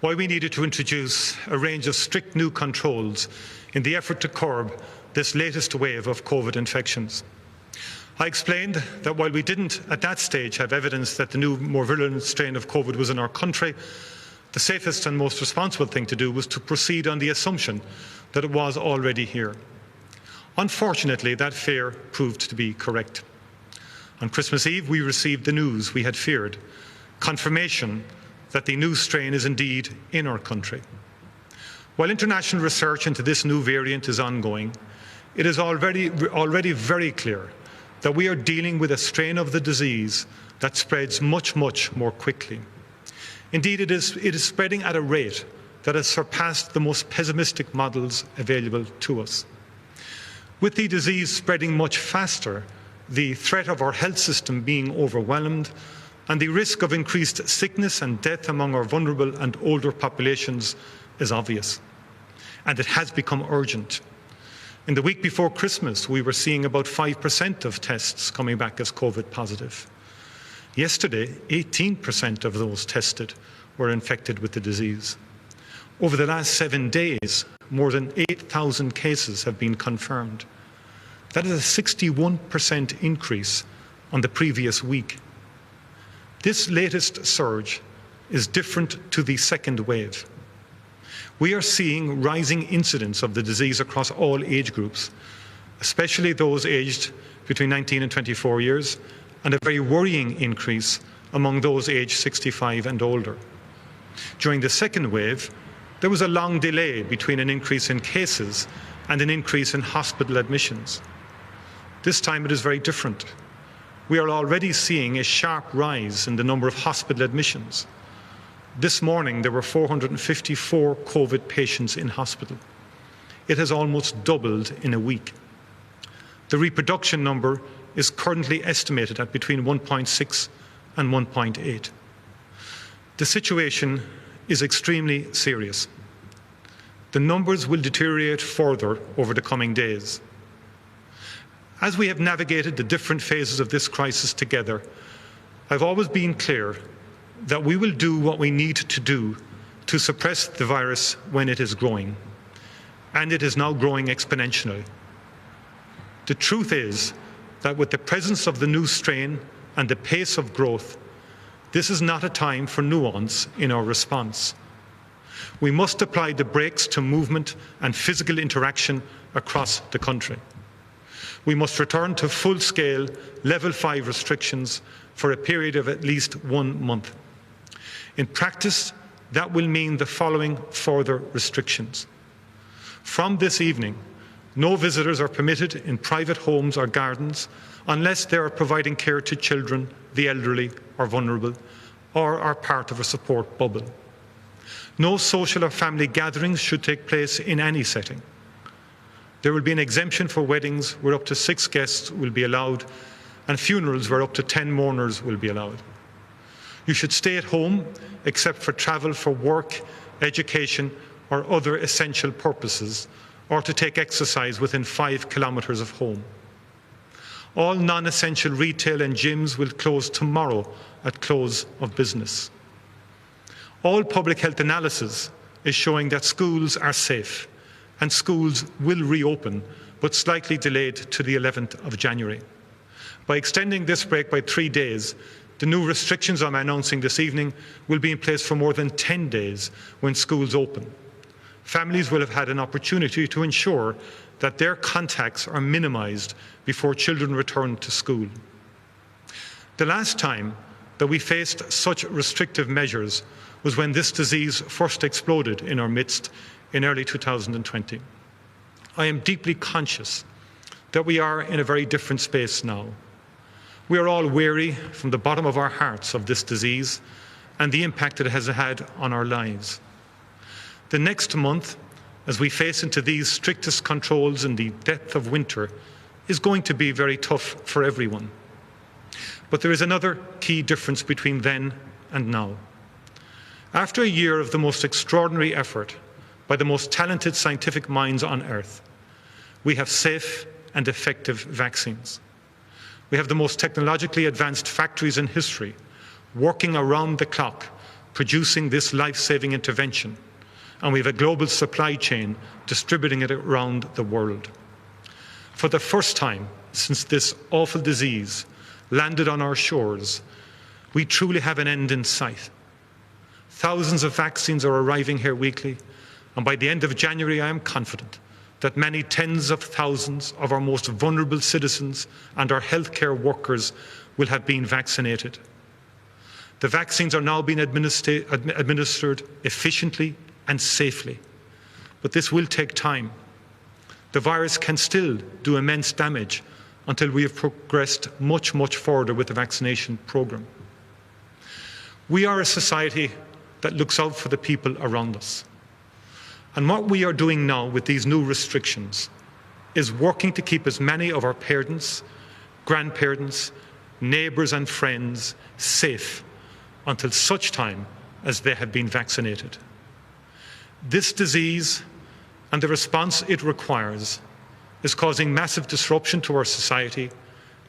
why we needed to introduce a range of strict new controls in the effort to curb this latest wave of COVID infections. I explained that while we didn't at that stage have evidence that the new, more virulent strain of COVID was in our country, the safest and most responsible thing to do was to proceed on the assumption that it was already here. Unfortunately, that fear proved to be correct. On Christmas Eve, we received the news we had feared, confirmation that the new strain is indeed in our country. While international research into this new variant is ongoing, it is already very clear that we are dealing with a strain of the disease that spreads much more quickly. Indeed, it is spreading at a rate that has surpassed the most pessimistic models available to us. With the disease spreading much faster, the threat of our health system being overwhelmed, and the risk of increased sickness and death among our vulnerable and older populations is obvious. And it has become urgent. In the week before Christmas, we were seeing about 5% of tests coming back as COVID positive. Yesterday, 18% of those tested were infected with the disease. Over the last 7 days, more than 8,000 cases have been confirmed. That is a 61% increase on the previous week. This latest surge is different to the second wave. We are seeing rising incidence of the disease across all age groups, especially those aged between 19 and 24 years, and a very worrying increase among those aged 65 and older. During the second wave, there was a long delay between an increase in cases and an increase in hospital admissions. This time it is very different. We are already seeing a sharp rise in the number of hospital admissions. This morning there were 454 COVID patients in hospital. It has almost doubled in a week. The reproduction number is currently estimated at between 1.6 and 1.8. The situation is extremely serious. The numbers will deteriorate further over the coming days. As we have navigated the different phases of this crisis together, I've always been clear that we will do what we need to do to suppress the virus when it is growing, and it is now growing exponentially. The truth is that with the presence of the new strain and the pace of growth, this is not a time for nuance in our response. We must apply the brakes to movement and physical interaction across the country. We must return to full-scale level 5 restrictions for a period of at least 1 month. In practice, that will mean the following further restrictions. From this evening, no visitors are permitted in private homes or gardens unless they are providing care to children, the elderly or vulnerable, or are part of a support bubble. No social or family gatherings should take place in any setting. There will be an exemption for weddings where up to 6 guests will be allowed, and funerals where up to 10 mourners will be allowed. You should stay at home except for travel for work, education or other essential purposes, or to take exercise within 5 kilometres of home. All non-essential retail and gyms will close tomorrow at close of business. All public health analysis is showing that schools are safe, and schools will reopen, but slightly delayed to the 11th of January. By extending this break by 3 days, the new restrictions I'm announcing this evening will be in place for more than 10 days when schools open. Families will have had an opportunity to ensure that their contacts are minimised before children return to school. The last time that we faced such restrictive measures was when this disease first exploded in our midst in early 2020. I am deeply conscious that we are in a very different space now. We are all weary from the bottom of our hearts of this disease and the impact it has had on our lives. The next month, as we face into these strictest controls in the depth of winter, is going to be very tough for everyone. But there is another key difference between then and now. After a year of the most extraordinary effort by the most talented scientific minds on earth, we have safe and effective vaccines. We have the most technologically advanced factories in history, working around the clock, producing this life-saving intervention, and we have a global supply chain distributing it around the world. For the first time since this awful disease landed on our shores, we truly have an end in sight. Thousands of vaccines are arriving here weekly, and by the end of January I am confident that many tens of thousands of our most vulnerable citizens and our healthcare workers will have been vaccinated. The vaccines are now being administered efficiently and safely, but this will take time. The virus can still do immense damage until we have progressed much, much further with the vaccination programme. We are a society that looks out for the people around us. And what we are doing now with these new restrictions is working to keep as many of our parents, grandparents, neighbours and friends safe until such time as they have been vaccinated. This disease and the response it requires is causing massive disruption to our society,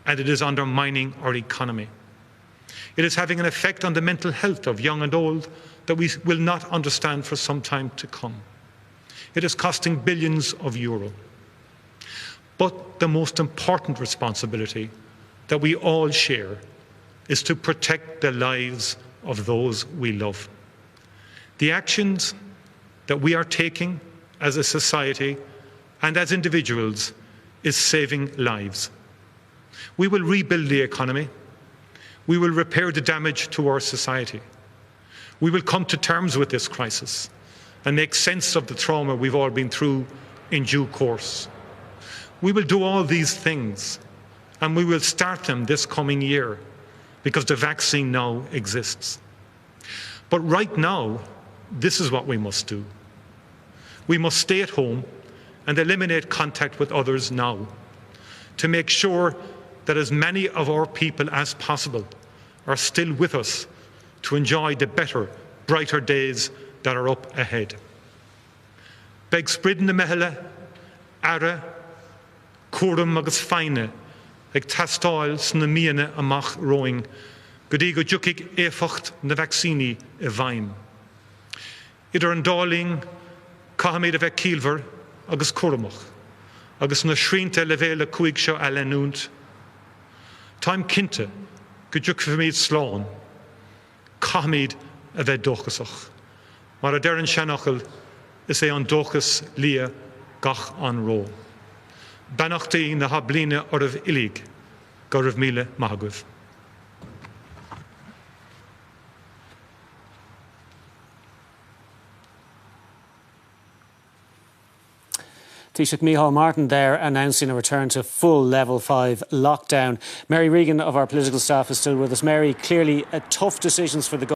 and it is undermining our economy. It is having an effect on the mental health of young and old that we will not understand for some time to come. It is costing billions of euros. But the most important responsibility that we all share is to protect the lives of those we love. The actions that we are taking as a society and as individuals is saving lives. We will rebuild the economy. We will repair the damage to our society. We will come to terms with this crisis and make sense of the trauma we've all been through in due course. We will do all these things, and we will start them this coming year because the vaccine now exists. But right now, this is what we must do. We must stay at home and eliminate contact with others now to make sure that as many of our people as possible are still with us to enjoy the better, brighter days that are up ahead. Beg spridden na mehele, ara, cuaram agus feine, ag tastáil sna miana amach roing, go dtí go dtiocfaidh éifeacht na vaccíní I bhaim. Idir an dáling, caithfimid a bheith ciallmhar agus cuaramach, agus na srianta le bhéile cuaig seo a leanúnt. Táim cinnte go dtiocfaidh slán, caithfimid a bheith dóchasach. Mar a deir an seanachil is é an dóchas lia gach an ró. Banachtaí na hablíne ormh ilig, go raibh míle maithagamh. Taoiseach Micheál Martin there announcing a return to full level 5 lockdown. Mary Regan of our political staff is still with us. Mary, clearly tough decisions for the government.